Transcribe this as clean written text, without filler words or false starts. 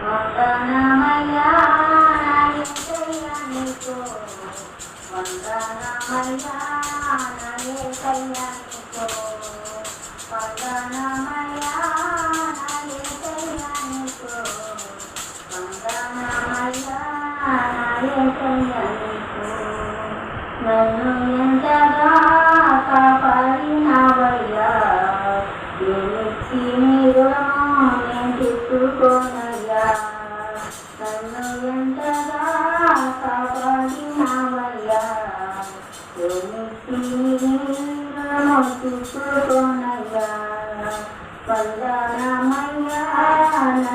వందనమయ్యా నా యేసయ్య నీకు, వందనమయ్యా నా యేసయ్య నీకు, వందనమయ్యా నా యేసయ్య నీకు, వందనమయ్యా నా యేసయ్య నీకు. నన్ను ఎంతగా కాపాడినవయ్యా, ఏమిచ్చి నీ రుణము నేను తీర్చుకోనయ్యా. నన్ను ఎంతగా కాపాడినవయ్యా, ఏమిచ్చి నీ రుణము తీర్చుకోనయ్యా. వందనమయ్యా నా